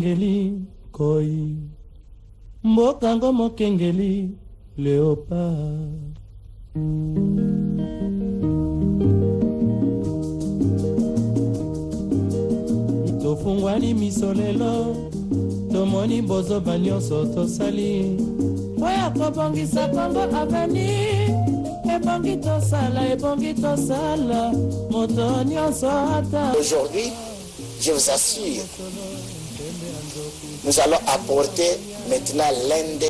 Ngeli koi mbokango mokengeli Léopard. Tofungwani misolelo tomoni bozo banyoso tosali oya kobongisa Kongo aveni ebongi tosala moto nyonso ata. Aujourd'hui, je vous assure, nous allons apporter maintenant l'Inde.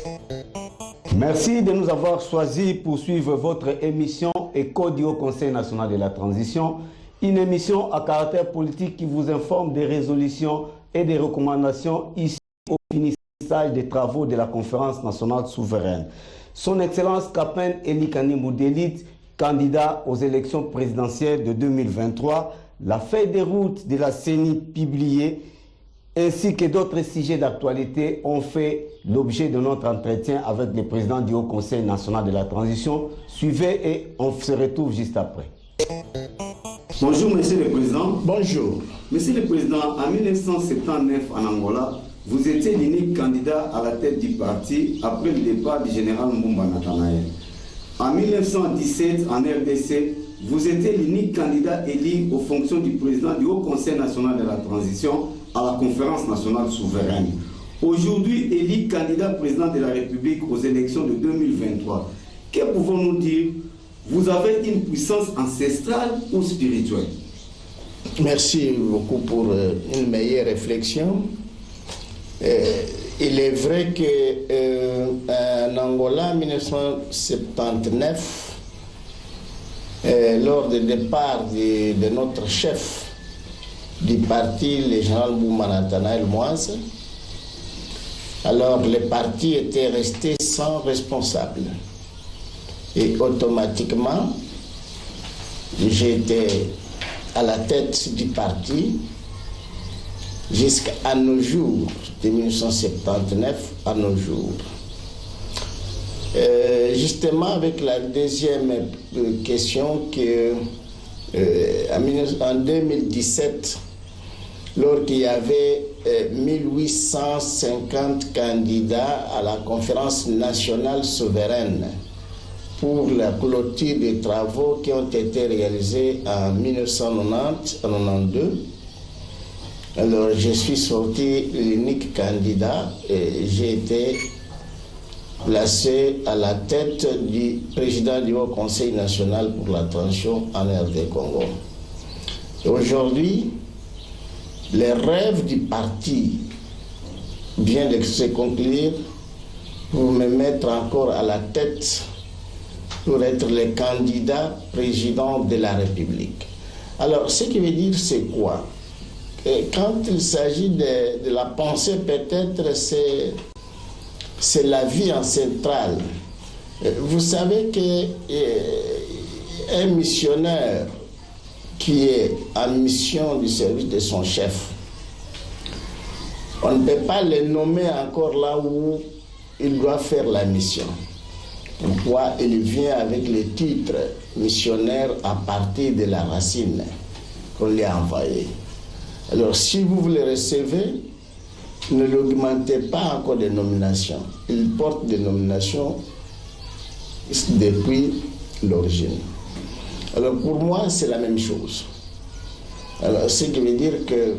Merci de nous avoir choisis pour suivre votre émission Écho du Haut Conseil national de la transition, une émission à caractère politique qui vous informe des résolutions et des recommandations ici au finissage des travaux de la conférence nationale souveraine. Son Excellence Kapen Elikani Moudelit, candidat aux élections présidentielles de 2023, la feuille de route de la CENI publiée, ainsi que d'autres sujets d'actualité ont fait l'objet de notre entretien avec le président du Haut Conseil national de la transition. Suivez et on se retrouve juste après. Bonjour Monsieur le Président. Bonjour. Monsieur le Président, en 1979 en Angola, vous étiez l'unique candidat à la tête du parti après le départ du général Mbumba Nathanaël. En 1917 en RDC, vous étiez l'unique candidat élu aux fonctions du président du Haut Conseil national de la transition à la conférence nationale souveraine. Aujourd'hui, élu candidat président de la République aux élections de 2023. Que pouvons-nous dire? Vous avez une puissance ancestrale ou spirituelle? Merci beaucoup pour une meilleure réflexion. Il est vrai qu'en Angola, en 1979, lors du départ de notre chef du parti, le général Mbumba Nathanaël Moise, alors le parti était resté sans responsable. Et automatiquement, j'étais à la tête du parti jusqu'à nos jours, de 1979 à nos jours. Justement, avec la deuxième question que en 2017, lorsqu'il y avait 1850 candidats à la conférence nationale souveraine pour la clôture des travaux qui ont été réalisés en 1990-92, alors je suis sorti l'unique candidat et j'ai été placé à la tête du président du Haut Conseil national pour la transition en RD Congo. Et aujourd'hui, les rêves du parti viennent de se conclure pour me mettre encore à la tête pour être le candidat président de la République. Alors, ce qui veut dire, c'est quoi? Quand il s'agit de la pensée, peut-être, c'est la vie en centrale. Vous savez qu'un missionnaire qui est en mission du service de son chef, on ne peut pas le nommer encore là où il doit faire la mission. Pourquoi? Il vient avec le titre missionnaire à partir de la racine qu'on lui a envoyé. Alors si vous le recevez, ne l'augmentez pas encore de nomination. Il porte des nominations depuis l'origine. Alors pour moi, c'est la même chose. Alors ce qui veut dire que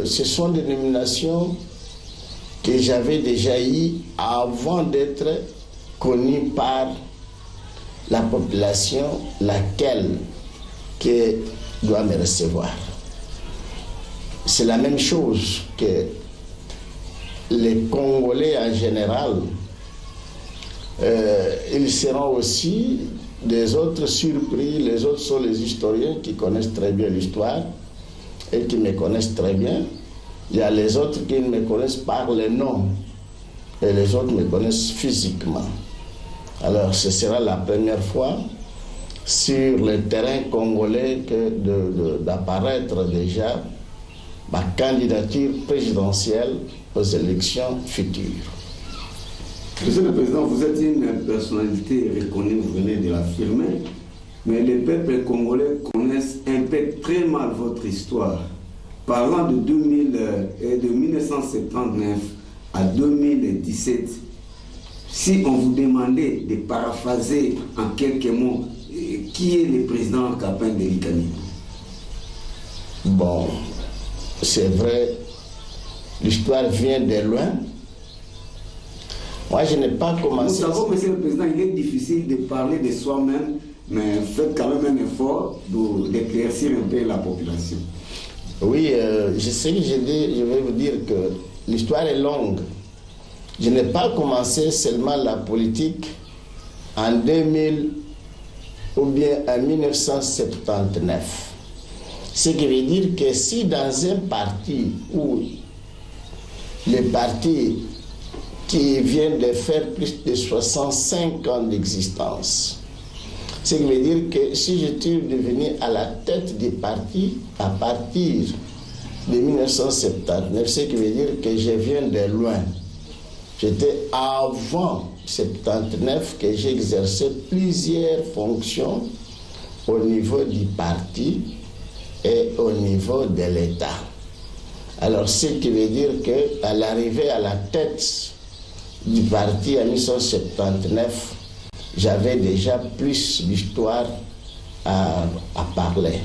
ce sont des nominations que j'avais déjà eues avant d'être connu par la population, laquelle qui doit me recevoir. C'est la même chose que les Congolais en général. Ils seront aussi des autres surpris. Les autres sont les historiens qui connaissent très bien l'histoire et qui me connaissent très bien. Il y a les autres qui me connaissent par les noms et les autres me connaissent physiquement. Alors ce sera la première fois sur le terrain congolais d'apparaître déjà ma candidature présidentielle aux élections futures. Monsieur le Président, vous êtes une personnalité reconnue, vous venez de l'affirmer, mais les peuples congolais connaissent un peu très mal votre histoire. parlant de 1979 à 2017, si on vous demandait de paraphraser en quelques mots, qui est le président Capin Deli Kanimba? Bon, c'est vrai, l'histoire vient de loin. Moi, je n'ai pas commencé... Nous savons, monsieur le président, il est difficile de parler de soi-même, mais faites quand même un effort d'éclaircir un peu la population. Oui, je sais que je vais vous dire que l'histoire est longue. Je n'ai pas commencé seulement la politique en 2000 ou bien en 1979. Ce qui veut dire que si dans un parti où les partis qui viennent de faire plus de 65 ans d'existence, ce qui veut dire que si j'étais devenu à la tête du parti à partir de 1979, ce qui veut dire que je viens de loin. C'était avant 1979 que j'ai exercé plusieurs fonctions au niveau du parti et au niveau de l'État. Alors, ce qui veut dire qu'à l'arrivée à la tête du parti en 1979, j'avais déjà plus d'histoire à parler.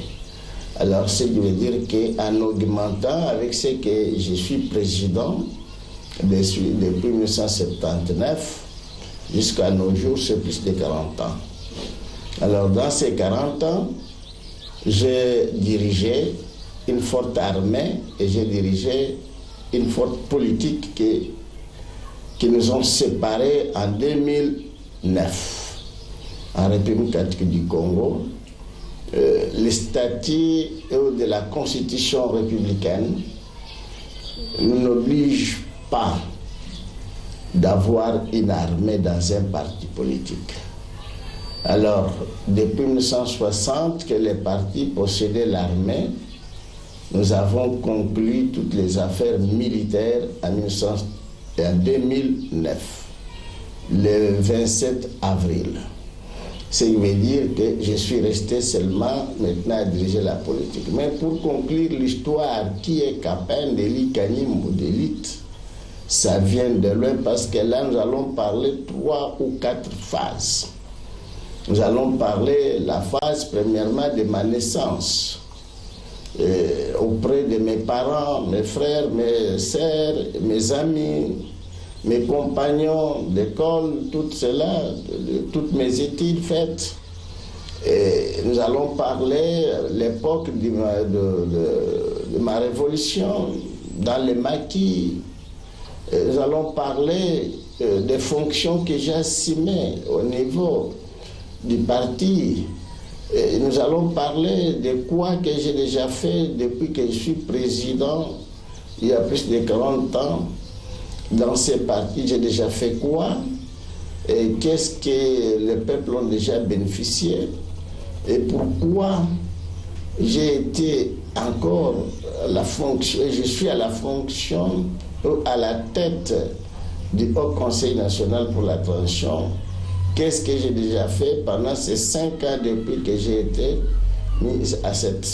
Alors, ce qui veut dire qu'en augmentant avec ce que je suis président depuis 1979 jusqu'à nos jours, c'est plus de 40 ans. Alors, dans ces 40 ans, j'ai dirigé une forte armée et j'ai dirigé une forte politique qui nous ont séparés en 2009 en République catholique du Congo. Les statuts de la Constitution républicaine nous n'obligent pas d'avoir une armée dans un parti politique. Alors, depuis 1960 que les partis possédaient l'armée, nous avons conclu toutes les affaires militaires en 2009, le 27 avril. Ce qui veut dire que je suis resté seulement maintenant à diriger la politique. Mais pour conclure l'histoire, qui est Capin Deli Kanimba d'élite, ça vient de loin parce que là nous allons parler 3 ou 4 phases. Nous allons parler la phase premièrement de ma naissance, auprès de mes parents, mes frères, mes sœurs, mes amis, mes compagnons d'école, tout cela, toutes mes études faites. Et nous allons parler l'époque de ma révolution dans les maquis. Nous allons parler des fonctions que j'ai assumées au niveau du parti. Et nous allons parler de quoi que j'ai déjà fait depuis que je suis président, il y a plus de 40 ans. Dans ces partis, j'ai déjà fait quoi? Et qu'est-ce que les peuples ont déjà bénéficié? Et pourquoi j'ai été encore à la fonction, je suis à la fonction, à la tête du Haut Conseil national pour la transition? Qu'est-ce que j'ai déjà fait pendant ces 5 ans depuis que j'ai été mis à cette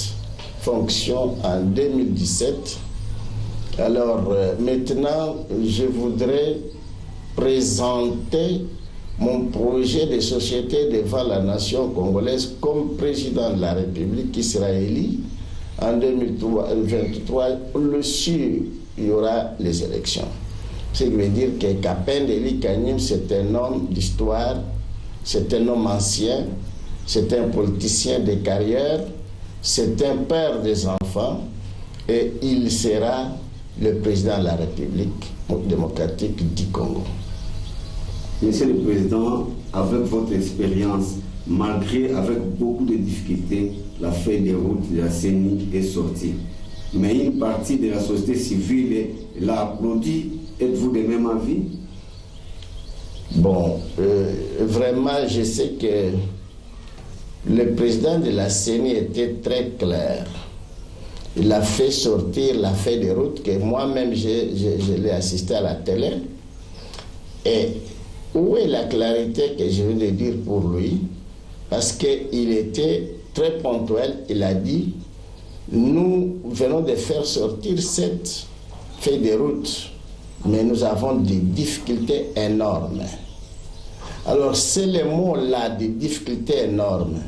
fonction en 2017? Alors maintenant, je voudrais présenter mon projet de société devant la nation congolaise comme président de la République qui sera élu en 2023. Le sûr, il y aura les élections. Ce qui veut dire que Capin Deli Kanimba, c'est un homme d'histoire, c'est un homme ancien, c'est un politicien de carrière, c'est un père des enfants et il sera le président de la République démocratique du Congo. Monsieur le Président, avec votre expérience, avec beaucoup de difficultés, la feuille de route de la CENI est sortie. Mais une partie de la société civile l'a applaudi. Êtes-vous de même avis? Bon, vraiment, je sais que le président de la CENI était très clair. Il a fait sortir la feuille de route que moi-même, je l'ai assisté à la télé. Et où est la clarité que je viens de dire pour lui? Parce qu'il était très ponctuel. Il a dit Nous venons de faire sortir cette feuille de route, mais nous avons des difficultés énormes. Alors, c'est les mots-là, des difficultés énormes.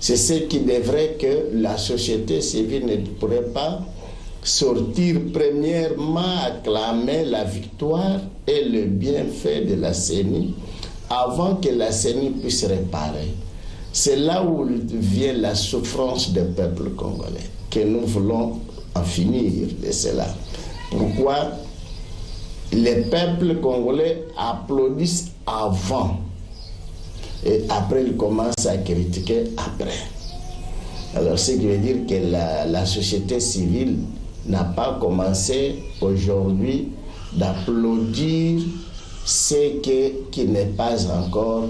C'est ce qui devrait que la société civile ne pourrait pas sortir premièrement, acclamer la victoire et le bienfait de la CENI avant que la CENI puisse réparer. C'est là où vient la souffrance du peuple congolais, que nous voulons en finir de cela. Pourquoi les peuples congolais applaudissent avant et après ils commencent à critiquer après. Alors ce qui veut dire que la société civile n'a pas commencé aujourd'hui d'applaudir ce qui n'est pas encore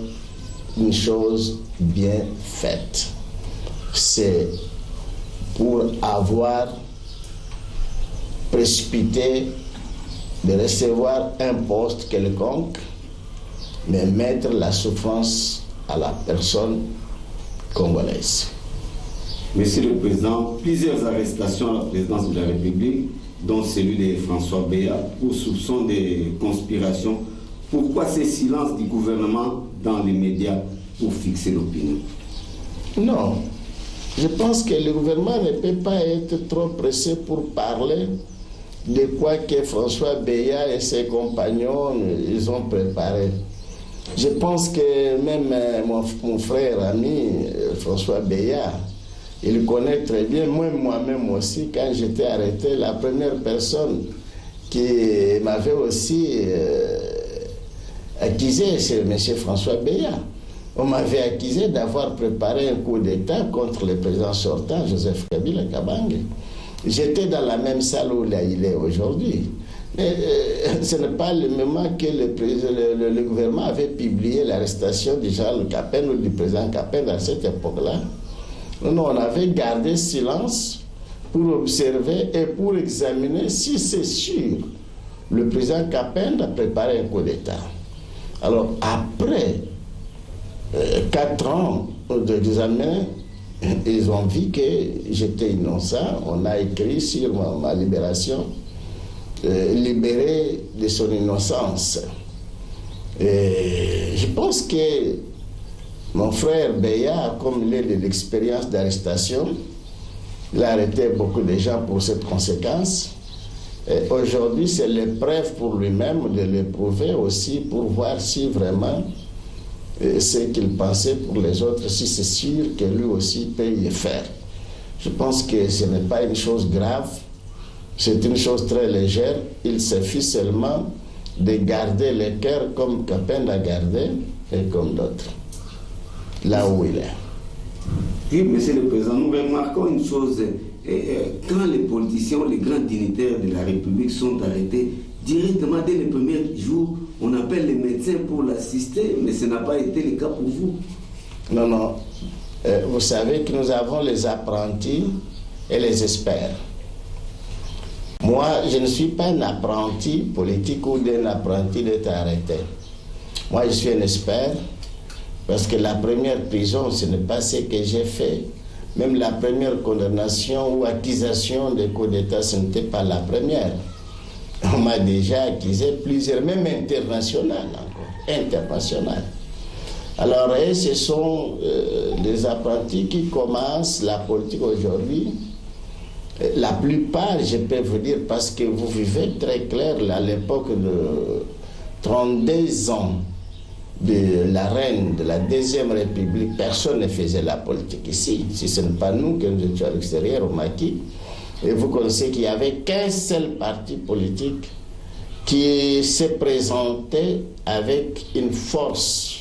une chose bien faite. C'est pour avoir précipité de recevoir un poste quelconque, mais mettre la souffrance à la personne congolaise. Monsieur le Président, plusieurs arrestations à la présidence de la République, dont celui de François Béat, pour soupçon de conspiration. Pourquoi ce silence du gouvernement dans les médias pour fixer l'opinion? Non, je pense que le gouvernement ne peut pas être trop pressé pour parler de quoi que François Béat et ses compagnons ils ont préparé. Je pense que même mon frère ami François Béat, il connaît très bien, moi-même aussi, quand j'étais arrêté, la première personne qui m'avait aussi accusé, c'est M. François Béat. On m'avait accusé d'avoir préparé un coup d'État contre le président sortant, Joseph Kabila Kabange. J'étais dans la même salle où il est aujourd'hui. Mais ce n'est pas le moment que le gouvernement avait publié l'arrestation du général Kapenda ou du président Kapenda à cette époque-là. Non, on avait gardé silence pour observer et pour examiner si c'est sûr. Le président Kapenda a préparé un coup d'État. Alors, après 4 ans d'examen, ils ont vu que j'étais innocent. On a écrit sur ma libération, libéré de son innocence. Et je pense que mon frère Béat, comme il est de l'expérience d'arrestation, il a arrêté beaucoup de gens pour cette conséquence. Aujourd'hui, c'est l'épreuve pour lui-même de l'éprouver aussi pour voir si vraiment ce qu'il pensait pour les autres, si c'est sûr que lui aussi peut y faire. Je pense que ce n'est pas une chose grave, c'est une chose très légère. Il suffit seulement de garder le cœur comme Kapenda a gardé et comme d'autres, là où il est. Oui, Monsieur le Président, nous remarquons une chose, quand les politiciens, les grands dignitaires de la République sont arrêtés, directement dès les premiers jours, on appelle les médecins pour l'assister, mais ce n'a pas été le cas pour vous. Non, non. Vous savez que nous avons les apprentis et les experts. Moi, je ne suis pas un apprenti politique ou un apprenti d'être arrêté. Moi, je suis un expert parce que la première prison, ce n'est pas ce que j'ai fait. Même la première condamnation ou accusation de coup d'État, ce n'était pas la première. On m'a déjà accusé plusieurs, même internationales encore, internationales. Alors, ce sont les apprentis qui commencent la politique aujourd'hui. La plupart, je peux vous dire, parce que vous vivez très clair, à l'époque de 32 ans de la reine de la Deuxième République, personne ne faisait la politique ici. Si ce n'est pas nous que nous étions à l'extérieur, au maquis. Et vous connaissez qu'il n'y avait qu'un seul parti politique qui s'est présenté avec une force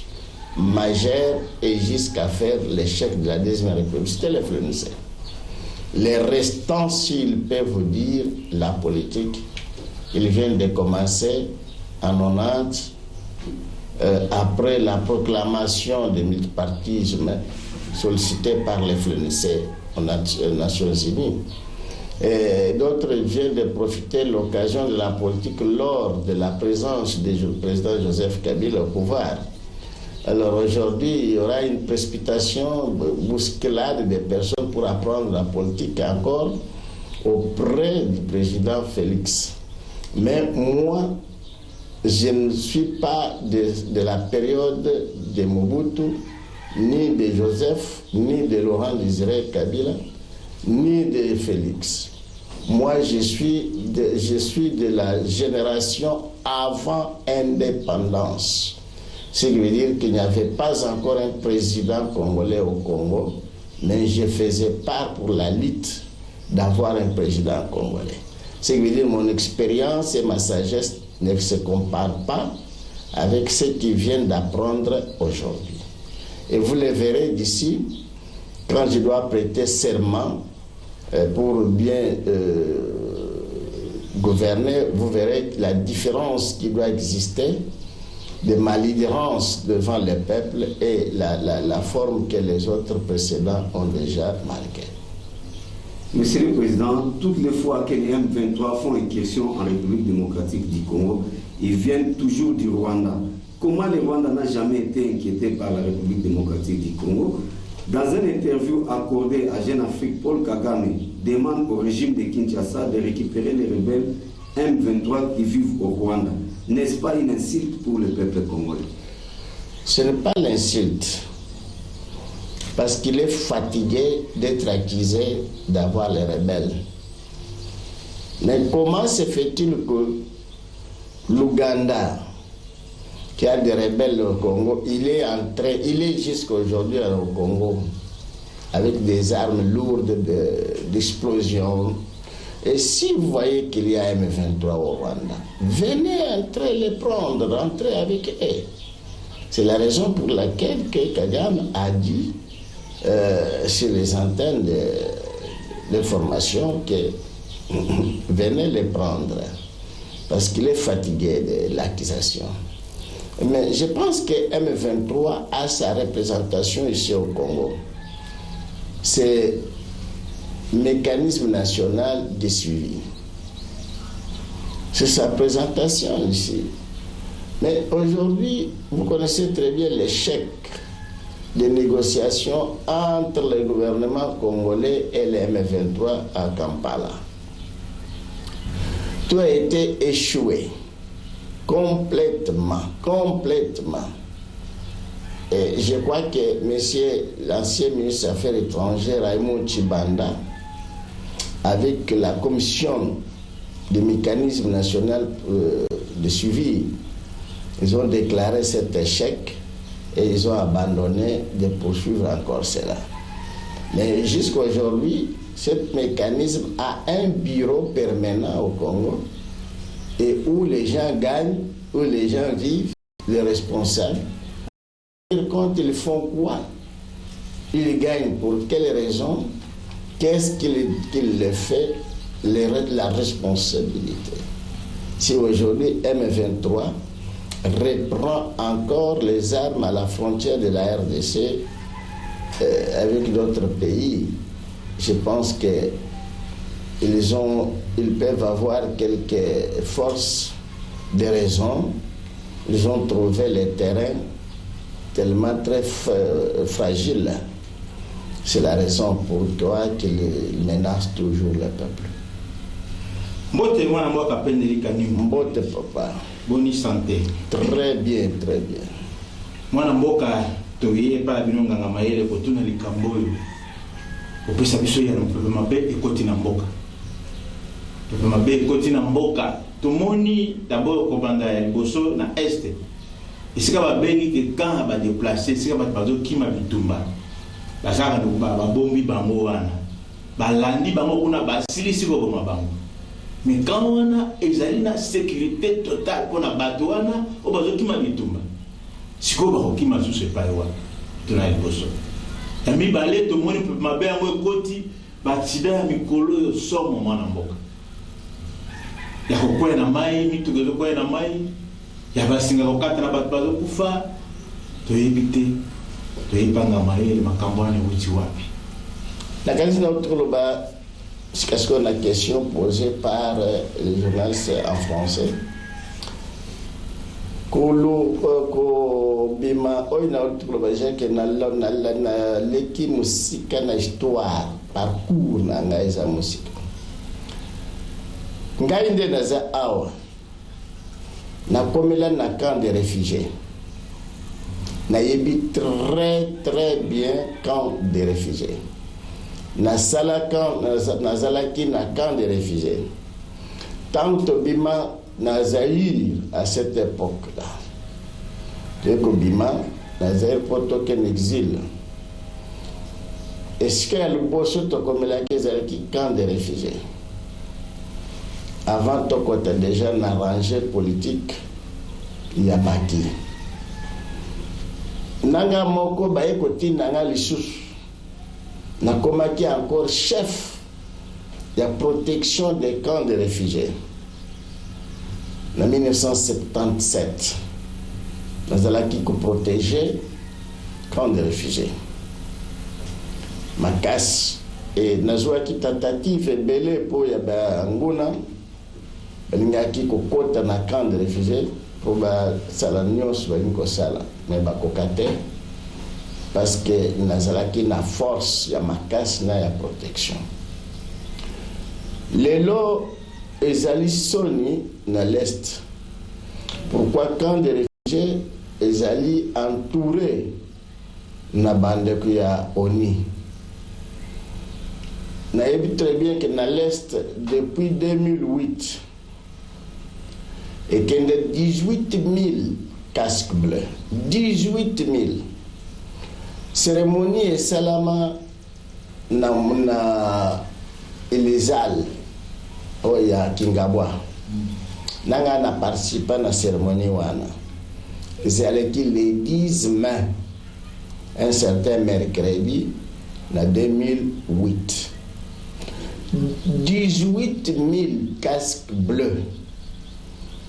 majeure et jusqu'à faire l'échec de la Deuxième République. C'était les FLNC. Les restants, s'ils peuvent vous dire la politique, ils viennent de commencer en 90, après la proclamation du multipartisme sollicité par les FLNC aux Nations Unies. Et d'autres viennent de profiter de l'occasion de la politique lors de la présence du président Joseph Kabila au pouvoir. Alors aujourd'hui, il y aura une précipitation, bousculade des personnes pour apprendre la politique encore auprès du président Félix. Mais moi, je ne suis pas de la période de Mobutu, ni de Joseph, ni de Laurent Désiré Kabila, ni de Félix. Moi, je suis de la génération avant indépendance. Ce qui veut dire qu'il n'y avait pas encore un président congolais au Congo, mais je faisais part pour la lutte d'avoir un président congolais. Ce qui veut dire que mon expérience et ma sagesse ne se comparent pas avec ce qu'ils viennent d'apprendre aujourd'hui. Et vous le verrez d'ici, quand je dois prêter serment pour bien gouverner, vous verrez la différence qui doit exister de ma liderance devant le peuple et la forme que les autres précédents ont déjà marquée. Monsieur le Président, toutes les fois que les M23 font une question en République démocratique du Congo, ils viennent toujours du Rwanda. Comment le Rwanda n'a jamais été inquiété par la République démocratique du Congo? Dans une interview accordée à Jeune Afrique, Paul Kagame demande au régime de Kinshasa de récupérer les rebelles M23 qui vivent au Rwanda. N'est-ce pas une insulte pour le peuple congolais? Ce n'est pas l'insulte, parce qu'il est fatigué d'être accusé d'avoir les rebelles. Mais comment se fait-il que l'Ouganda, qui a des rebelles au Congo, il est jusqu'à aujourd'hui au Congo avec des armes lourdes d'explosion. Et si vous voyez qu'il y a M23 au Rwanda, venez entrer les prendre, entrez avec eux. C'est la raison pour laquelle Kagame a dit sur les antennes d'information que venez les prendre, parce qu'il est fatigué de l'accusation. Mais je pense que M23 a sa représentation ici au Congo. C'est le mécanisme national de suivi. C'est sa présentation ici. Mais aujourd'hui, vous connaissez très bien l'échec des négociations entre le gouvernement congolais et le M23 à Kampala. Tout a été échoué. Complètement. Et je crois que l'ancien ministre des Affaires étrangères, Raymond Tshibanda, avec la commission du mécanisme national de suivi, ils ont déclaré cet échec et ils ont abandonné de poursuivre encore cela. Mais jusqu'à aujourd'hui, ce mécanisme a un bureau permanent au Congo, et où les gens gagnent, où les gens vivent, les responsables. Quand ils font quoi? Ils gagnent pour quelles raisons? Qu'est-ce qu'il les fait? La responsabilité. Si aujourd'hui M23 reprend encore les armes à la frontière de la RDC avec d'autres pays, je pense que ils peuvent avoir quelques forces de raison. Ils ont trouvé les terrains tellement très fragiles. C'est la raison pour laquelle qu'ils menacent toujours le peuple. Mbote papa. Bonne santé. Très bien, très bien. Mwana mboka toye pa binonga nga mayele ko tuna likambo yo. Opesa biso ya mpepe mabe ekoti na mboka. Mpepe mabe ekoti na mboka. Tomoni d'abord ko banda ya liboso na este. Isika ba bengi ke quand ba déplacer, isika ba bazo kima bitumba. Bazaka ndo ba bombi bango wana. Balandi bango kuna basilisi ko boma bango. Mais quand on a une sécurité totale pour la batouana, on va dire qu'il m'a dit tout. Si on va dire qu'il m'a dit c'est pas moi. Tu n'as pas besoin. Et mi balé tout le monde peut m'aber à moi côté, batida mi colo sort mon man en boca. Ya quoi na mai, mi tout que quoi na mai. Ya basinga ko kata na batbazo kufa. To éviter, to ipanga mai le makambane uti wapi. La qualité de notre globa. Qu'est-ce que la question posée par les journalistes en français? ko bima oina otolobaje ke na leki musika na histoire parcours na ngai za musika ngai nde naza awa nakomela na camp de réfugiés nayebi très bien camp de réfugiés nazalaki na camp de réfugiés tant bima na Zaïre à cette époque-là. Dès que Bima, na Zaïre pour token exil. Est-ce qu'il y a le boss comme la qui camp de réfugiés? Avant to côté déjà arrangé politique, il y a bâti. Nanga moko ba ekoti nanga lisusu. Na komaki encore chef de la protection des camps de réfugiés. En 1977, nous avons protégé camp de réfugiés. Ma casse et nous avons tentative et belé pour Anguna, nous avons côté na camp de réfugiés pour salanios balinko sala mais bakokate parce que nous avons na force ya ma casse na ya protection. Lelo ezali soni na l'est. Pourquoi quand des réfugiés ezali entouré na bande ya ONI. Nayebi très bien que na l'est depuis 2008 et qu'il y a 18 000 casques bleus. 18 000. Cérémonie et salama na Elizal. Oh ya Kingabwa. Nanga na participé à la cérémonie wana. C'est avec les 10 mains un certain mercredi en 2008. 18 000 casques bleus.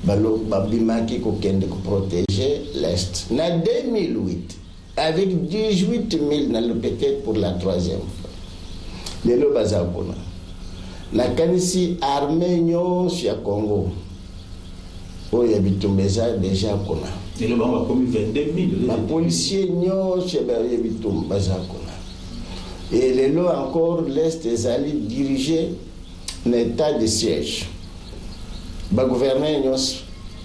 Balo babimaki ko kende ko protéger l'est. En 2008 avec 18 000 peut-être pour la troisième fois. Les lo bazakona. La kanisi armée nyonso ya Congo oyo bitumbeza déjà kona et le bamba comme 22 000 les policiers nyonso ya bitumbaza kona et les lots encore l'est ezali dirigé en état de siège ba gouverneur nyonso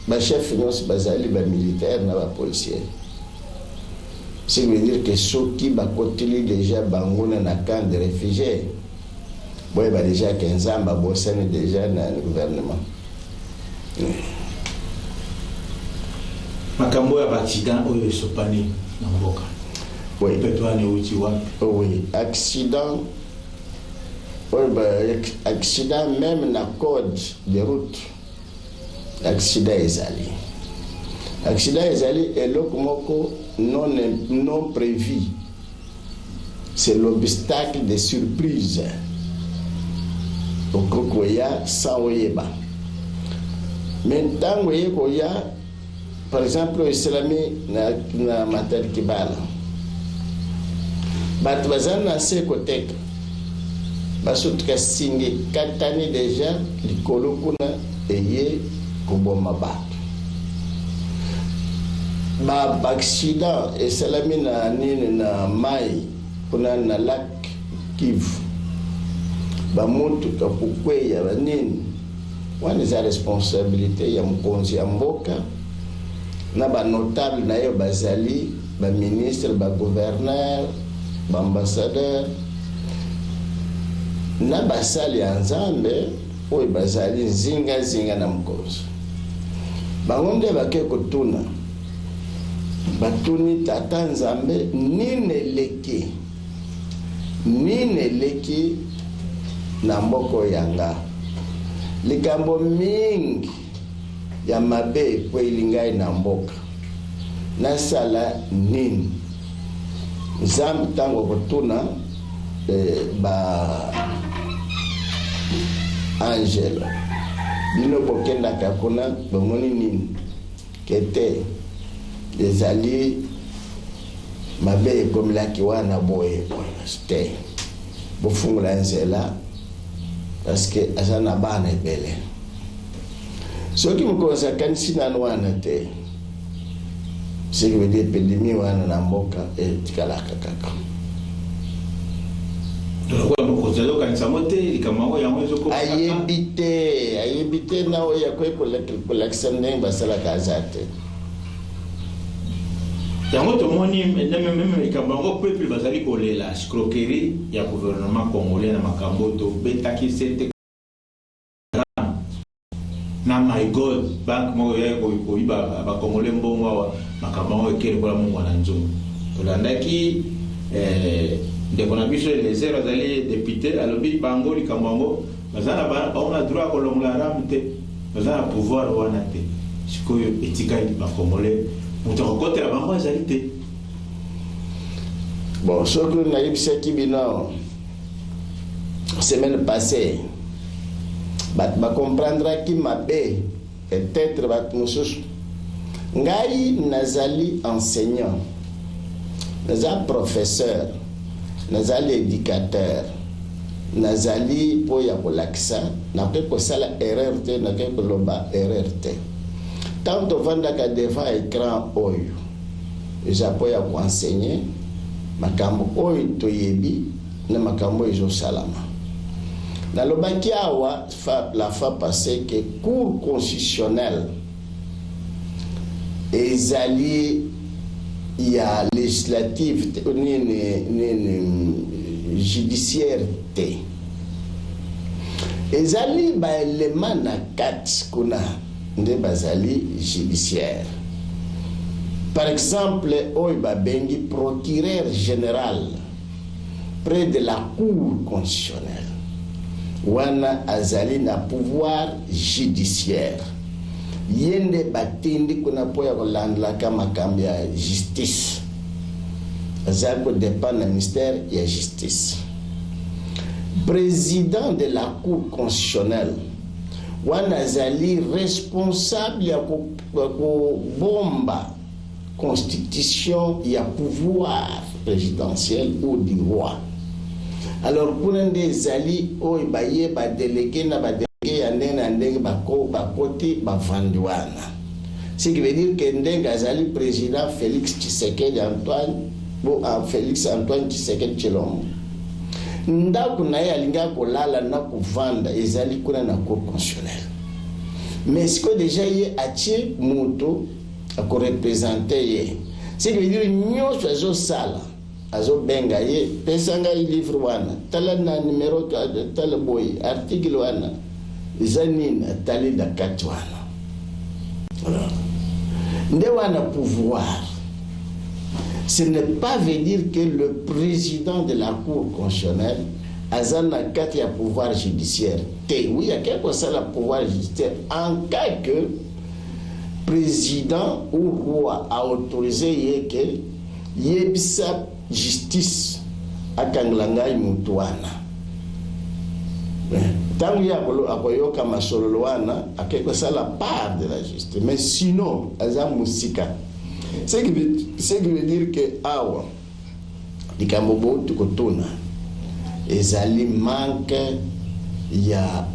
ba chef nyonso bazali ba militaire na ba policier. Ça veut dire que ceux qui ba kotili déjà bangona na camp de réfugiés. Bon, il y a déjà 15 ans, il y a déjà dans le gouvernement. Makambo ya accident oyo esopani na mboka. Oui. Petwane uti wapi? Oui, accident. Oui, accident même na code de route. Accident ezali. Accident ezali eloko moko non prévu. C'est l'obstacle de surprise. Okokoya saoyeba. Maintenant koya par exemple islami na matel kibala. Bat bazana se kotek. Basut kasingi katani déjà likolo kuna eye koboma ba. Ba accident islami na nini na mai kuna na lac Kivu. Bamuntu kakukweya banini wana za responsabilité ya mkonzi ya mboka na ba notable na yo bazali ba ministre ba gouverneur ba ambassadeur na basali ya nzambe oyo bazali zinga na mkonzi bangonde bake kotuna batuni tata nzambe nine leki na mboko yanga likambo mingi ya mabe kweli ngai na mboka nasala nini nzambe tango kotuna ba angelo bino bokendaka kuna bomoni nini kete ezali mabe ekomilaki wana boye ste bofungula nzela parce que azana bana ebele soki mukoza kanisi nanu wana te Ce qui veut dire épidémie wana na mboka etikalaka kaka. Ayebite na oya kolakisa ndenge basalaka aza te. Yango tomoni même likambo peuple bazali kolela escroquerie ya gouvernement congolais na makambo to betaki sente na my god bank mo ya ko iba ba congolais mbongo wa makambo ekele kola mungu na nzungu tolandaki ndeko na biso les zero azali député alobi bango likambo bazana ba on a droit kolongola ramte bazana pouvoir wana te sikoyo etika ba congolais. Bon, ce que nous avons dit la semaine passée, on comprendra qui m'a fait, peut-être Ngai nazali enseignant, nazali professeur, nazali éducateur, nazali poya kolakisa, nape kosala erreur te, nape koloba erreur te. Tant que vandaka devant écran oyo, japoya ko enseigner makambo oyo toyebi na makambo ezo salama. Na lobaki awa la fois passée que cour constitutionnelle ezali ya législative ni judiciaire te. Ezali ba élément na kat kuna de bazali judiciaire. Par exemple, Oiba Bengi, procureur général près de la cour constitutionnelle. Wana azali na pouvoir judiciaire. Yende batindi kuna poya kolandla kama kambi ya justice. Azali ko dépend na ministère ya justice. Président de la cour constitutionnelle. Wana zali responsable ya ko bomba constitution ya pouvoir présidentiel ou du roi. Alors pour des zali oy baye ba délégué na ba délégué ya ndena ndenge ba côté ba vanduana. Ce qui veut dire que ndenge zali président Félix Tshisekedi Félix Antoine Tshisekedi Tshilombo. Ndaku na ye alinga kolala na kuvanda ezali kuna na cour constitutionnelle. Mais ce que déjà ye atie moto a représenter ye. Ce qui veut dire nyoso azo sala azo benga ye pesanga livre wana tala na numéro tala boy article wana zanina tali da katwana. Voilà. Nde wana pouvoir. Ce n'est pas veut dire que le président de la Cour constitutionnelle a un pouvoir judiciaire. Oui, il y a quelque chose à pouvoir judiciaire. En cas que président ou roi a autorisé que yebisa justice à Kanglangai Mutuana. Tant qu'il y a un masololoana, à quelque chose à la part de la justice. Mais sinon, à Moussika. Ce qui veut dire que awa likambo tukotuna ezali manque ya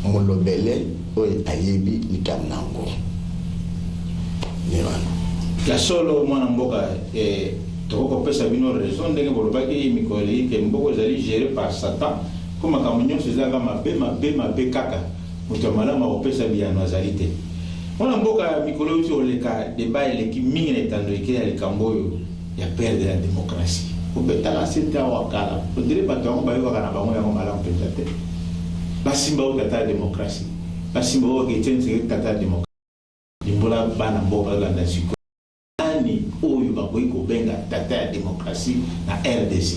molobele oyo ayebi likamnango niwana la solo mwana mboka toko pesa bino raison ndenge bolobaki mikoli ke mboko ezali géré par Satan comme kamunyo sezanga mabe kaka mutamala ma opesa biano azali te. On mboka mikolo uti oleka débat eleki mingi na etando eke ya likambo oyo ya perdre la démocratie. Obetala senta wakala. Odire bato yango bayoka na bango yango malamu mpenza te. Basimba oyo tata ya démocratie. Basimba oyo ketenseke tata ya démocratie. Limbola bana mboka landa siko. Nani oyo bakoki kobenga tata ya démocratie na RDC.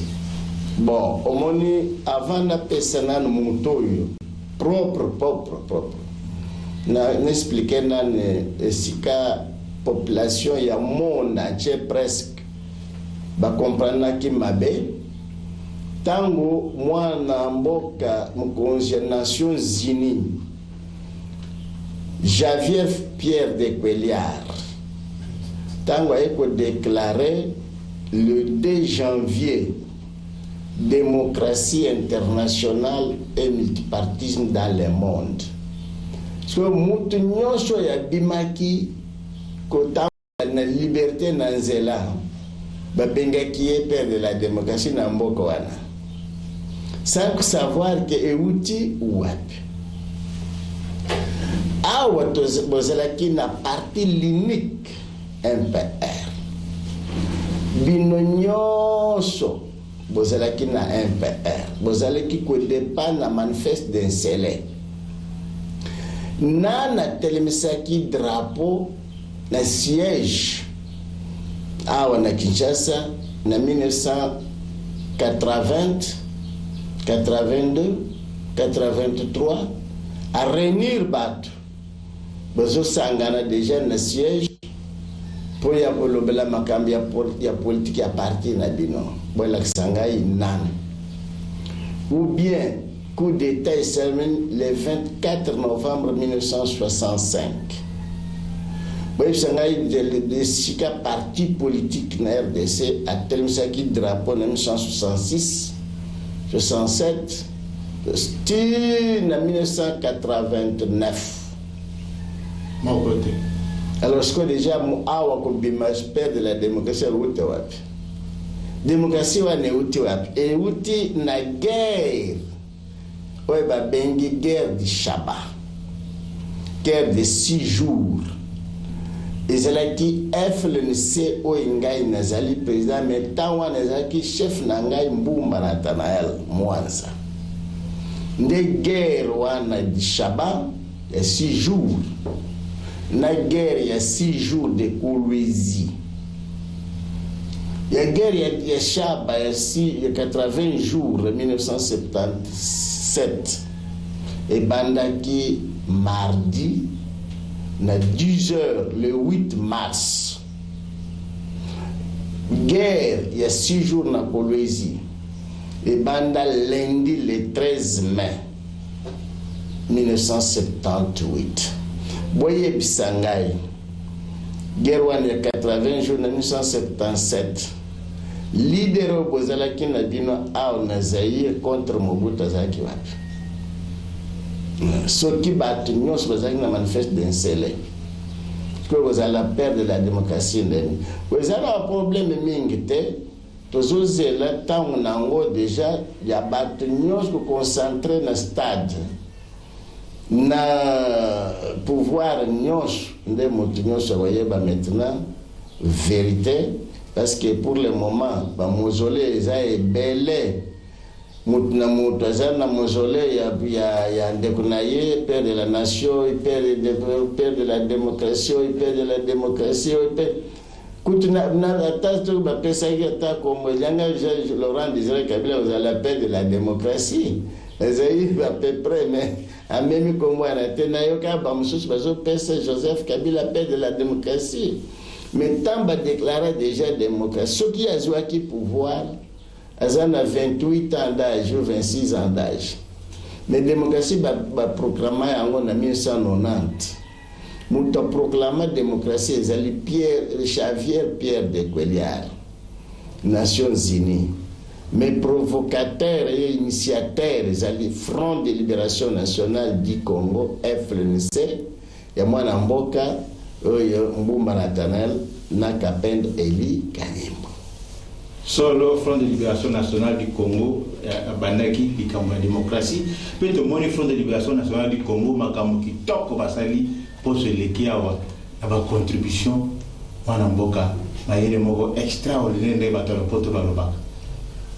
Bon, omoni avant na pesa nanu muntu oyo propre. N'expliquer sika population ya monde entier presque ba comprendre ki mabe tango mwana mboka mkonzi Nations Unies Javier Pierre de Cuéllar tango a déclaré le 2 janvier démocratie internationale et multipartisme dans le monde. So mutu nyosho ya bimaki kota na liberté na nzela babengaki ye père de la démocratie na mboka wana sans savoir que euti wapi awa bozalaki na parti l'unique MPR bino nyonso bozalaki na MPR bozalaki kodepa na manifeste d'Ensele na telemisaki drapeau na siège awa na Kinshasa na 1980 82 83 à réunir bato bazo sangana déjà na siège pour ya kolobela makambi ya politique ya parti na bino bola kisangai nan ou bien coup d'état le 24 novembre 1965 bola kisangai de sika parti politique na RDC a telmisaki drapeau en 1966 67 en 1989 mon côté. Alors, ce que déjà, awa ko bimage père de la démocratie, outi wapi. Démocratie wane outi wapi. Et outi na guerre. Oye ba bengi guerre de Shaba. Guerre de 6 jours. Ezalaki FLNC Oingai Nazali président, mais Tawa Nazaki chef Nangai Mbumba Nathanael Mwanza. Nde guerre wana de Shaba, il y a 6 jours. La guerre, il y a 6 jours de Kolwezi. Il y a guerre, il y a Chaba, il y a 80 jours, 1977. Et Bandaki, mardi, à 10 heures, le 8 mars. Guerre, il y a 6 jours dans Kolwezi. Et Banda, lundi, le 13 mai, 1978. Boye Bisangai, guerre wane 80 jours en 1977. Leader Bozalaki Nabino a na Zaïre contre Mobutu Azaki wapi. Soki batu nyos bazaki na manifeste d'Ensele. Que vous allez perdre la démocratie ndeni. Vous avez un problème mingi te. Tozozela tango nango déjà ya batu nyos ko concentrer na stade. Na pouvoir nyonso nde moto nyonso bayeba maintenant vérité parce que pour le moment ba mausolée eza ebele moto na moto aza na mausolée ya ndeko na ye père de la nation père de la démocratie père de la démocratie kutu na ata to ba pesa ata comme yanga Laurent Désiré Kabila vous allez père de la démocratie Ezaïe à peu près, mais à même comme moi, Tenayoka, Bamsous, Bazo, Pesse, Joseph Kabila, père de la démocratie. Mais tant va déclarer déjà démocratie. Ceux qui ont acquis pouvoir, ils ont 28 ans d'âge ou 26 ans d'âge. Mais la démocratie va proclamer en 1990. Nous avons proclamé la démocratie, ils ont Xavier Pierre de Cuéllar, Nations Unies. Mais provocateurs et initiateurs, les Front de Libération Nationale du Congo, FLNC, et moi, Namboka, Mbumba Nathanael, Nakapend Eli Kanimbo. Solo Front de Libération Nationale du Congo, Bandaki, qui est la démocratie, peut-être le Front de Libération Nationale du Congo, Makamu qui toque Basali, pour se léguer à la contribution, Namboka, Maïre Mogo extraordinaire de Battle Poto Balobak.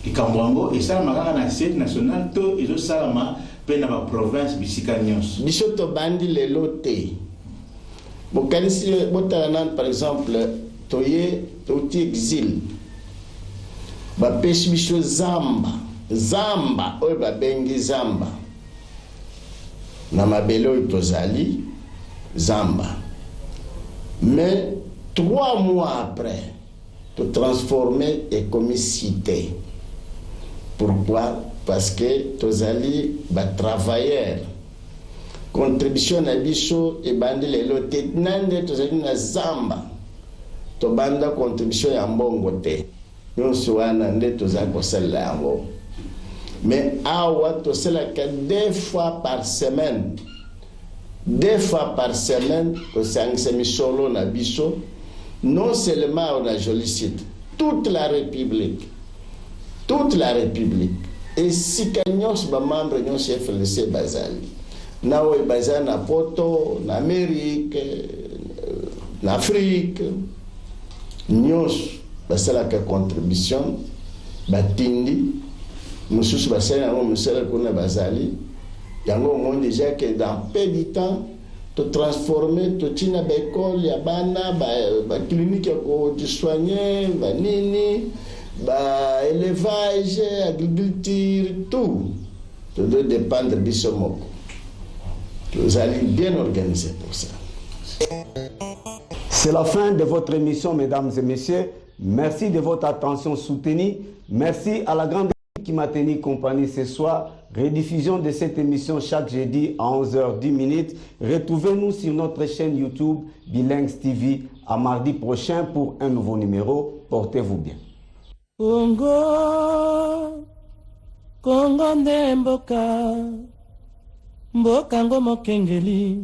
Ikamwango et ça magana na siège national to ezo salama pe na ba province bisika nyos bisoto bandi le loté bokanisi botanan par exemple toye toti exil ba peshi biso zamba o ba bengi zamba na mabelo tozali zamba mais 3 mois après to transformer et comme cité. Pourquoi? Parce que tozali ba travailleurs contribution na biso e bandi lelo te nande tozali na zamba to banda contribution ya mbongo te nyonso wana nde tozali kosala yango mais awa tosalaka 2 fois par semaine kosangisa misolo na biso Non seulement on a joli site, toute la République. Et si kanyos ba membre nyon FLC bazali. Na we bazali na poto, na Amérique, na Afrique. Nyos basala ka contribution batindi mususu basala ngo musala kuna bazali. Yango mon déjà que dans peu de temps to transformer to tina ba école ya bana ba clinique ko soigner ba nini ba élevage, agriculture, tout doit dépendre de ce mot. Vous allez bien organiser pour ça. C'est la fin de votre émission, mesdames et messieurs. Merci de votre attention soutenue. Merci à la grande équipe qui m'a tenu compagnie ce soir. Rediffusion de cette émission chaque jeudi à 11h10. Retrouvez-nous sur notre chaîne YouTube Bilingues TV à mardi prochain pour un nouveau numéro. Portez-vous bien. Congo nde mboka ngo mokengeli